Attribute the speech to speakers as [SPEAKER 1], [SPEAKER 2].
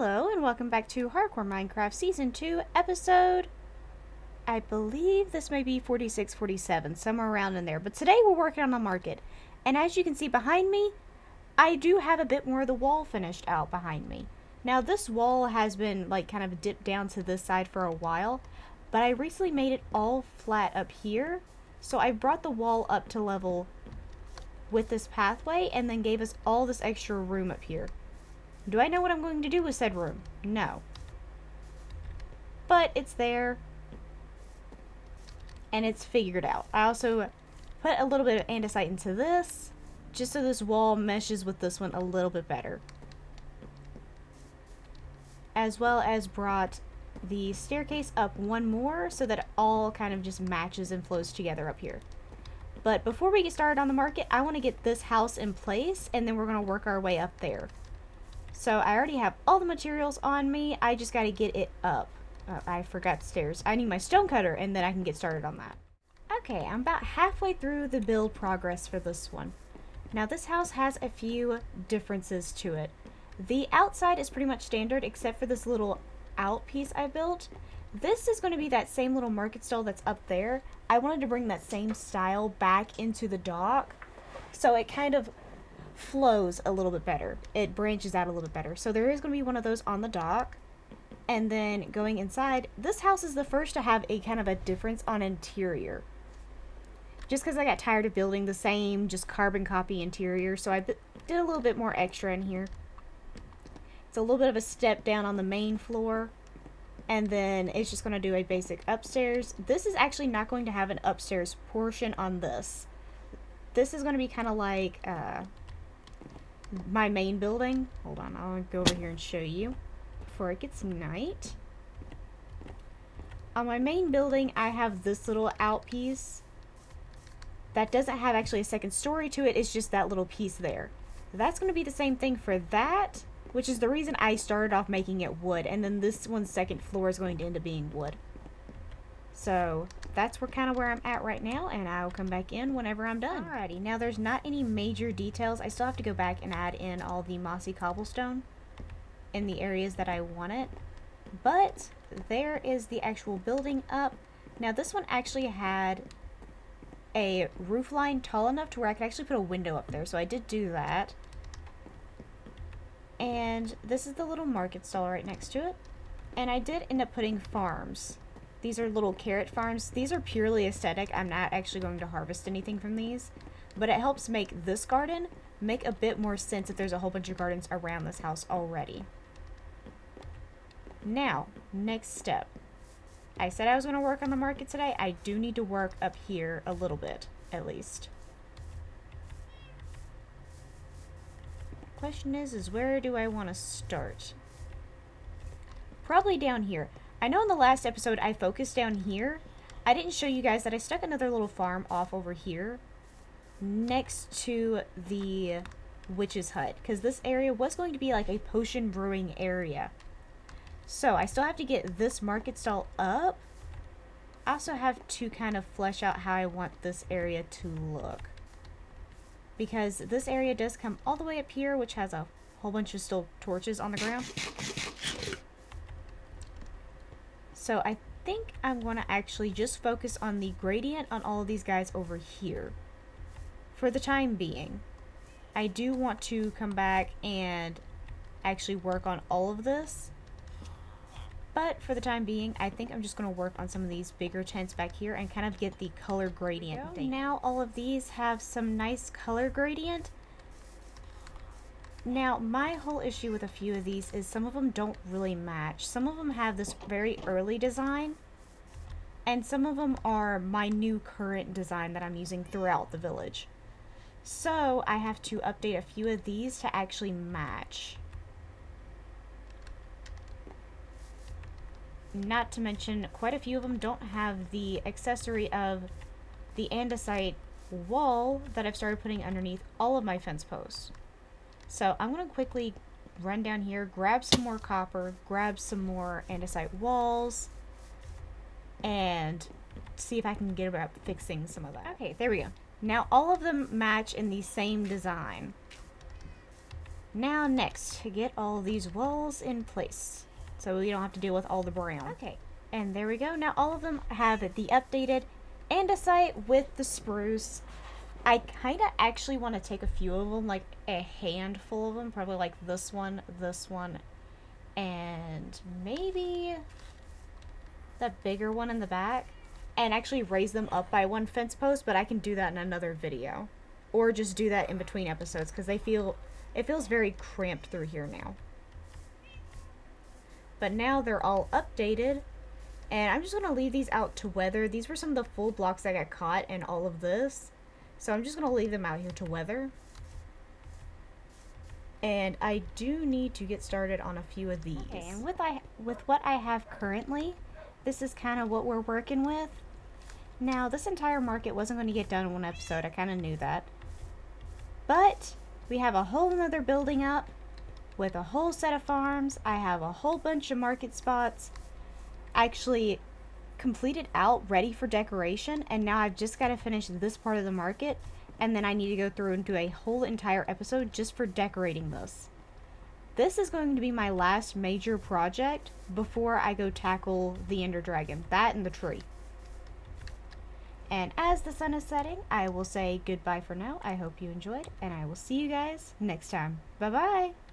[SPEAKER 1] Hello and welcome back to Hardcore Minecraft Season 2 episode, I believe this may be 46, 47, somewhere around in there. But today we're working on the market. And as you can see behind me, I do have a bit more of the wall finished out behind me. Now this wall has been like kind of dipped down to this side for a while, but I recently made it all flat up here. So I brought the wall up to level with this pathway and then gave us all this extra room up here. Do I know what I'm going to do with said room? No. But it's there. And it's figured out. I also put a little bit of andesite into this, just so this wall meshes with this one a little bit better. As well as brought the staircase up one more, so that it all kind of just matches and flows together up here. But before we get started on the market, I want to get this house in place, and then we're going to work our way up there. So I already have all the materials on me. I just got to get it up. I forgot stairs. I need my stone cutter and then I can get started on that. Okay, I'm about halfway through the build progress for this one. Now this house has a few differences to it. The outside is pretty much standard except for this little out piece I built. This is going to be that same little market stall that's up there. I wanted to bring that same style back into the dock, so it kind of flows a little bit better. It branches out a little bit better. So there is going to be one of those on the dock. And then going inside, this house is the first to have a kind of a difference on interior. Just because I got tired of building the same just carbon copy interior, so I did a little bit more extra in here. It's a little bit of a step down on the main floor. And then it's just going to do a basic upstairs. This is actually not going to have an upstairs portion on this. This is going to be kind of like my main building. Hold on, I'll go over here and show you before it gets night. On my main building, I have this little out piece that doesn't have actually a second story to it. It's just that little piece there. That's going to be the same thing for that, which is the reason I started off making it wood, and then this one's second floor is going to end up being wood. So that's kind of where I'm at right now, and I'll come back in whenever I'm done. Alrighty, now there's not any major details. I still have to go back and add in all the mossy cobblestone in the areas that I want it. But there is the actual building up. Now this one actually had a roof line tall enough to where I could actually put a window up there, so I did do that. And this is the little market stall right next to it. And I did end up putting farms. These are little carrot farms. These are purely aesthetic. I'm not actually going to harvest anything from these. But it helps make this garden make a bit more sense if there's a whole bunch of gardens around this house already. Now, next step. I said I was going to work on the market today. I do need to work up here a little bit, at least. Question is where do I want to start? Probably down here. I know in the last episode I focused down here. I didn't show you guys that I stuck another little farm off over here next to the witch's hut, because this area was going to be like a potion brewing area. So I still have to get this market stall up. I also have to kind of flesh out how I want this area to look, because this area does come all the way up here, which has a whole bunch of still torches on the ground. So I think I'm going to actually just focus on the gradient on all of these guys over here for the time being. I do want to come back and actually work on all of this, but for the time being, I think I'm just going to work on some of these bigger tents back here and kind of get the color gradient. Now all of these have some nice color gradient. Now, my whole issue with a few of these is some of them don't really match. Some of them have this very early design, and some of them are my new current design that I'm using throughout the village. So, I have to update a few of these to actually match. Not to mention, quite a few of them don't have the accessory of the andesite wall that I've started putting underneath all of my fence posts. So I'm going to quickly run down here, grab some more copper, grab some more andesite walls, and see if I can get about fixing some of that. Okay, there we go. Now all of them match in the same design. Now next, to get all these walls in place so we don't have to deal with all the brown. Okay, and there we go. Now all of them have the updated andesite with the spruce. I kind of actually want to take a few of them, like a handful of them, probably like this one, and maybe the bigger one in the back, and actually raise them up by one fence post, but I can do that in another video. Or just do that in between episodes, because it feels very cramped through here now. But now they're all updated, and I'm just going to leave these out to weather. These were some of the full blocks that got caught in all of this. So I'm just going to leave them out here to weather. And I do need to get started on a few of these. Okay, and with what I have currently, this is kind of what we're working with. Now, this entire market wasn't going to get done in one episode. I kind of knew that. But we have a whole nother building up with a whole set of farms. I have a whole bunch of market spots actually completed out, ready for decoration, and now I've just got to finish this part of the market, and then I need to go through and do a whole entire episode just for decorating this. This is going to be my last major project before I go tackle the Ender Dragon, that and the tree. And as the sun is setting, I will say goodbye for now. I hope you enjoyed, and I will see you guys next time. Bye-bye!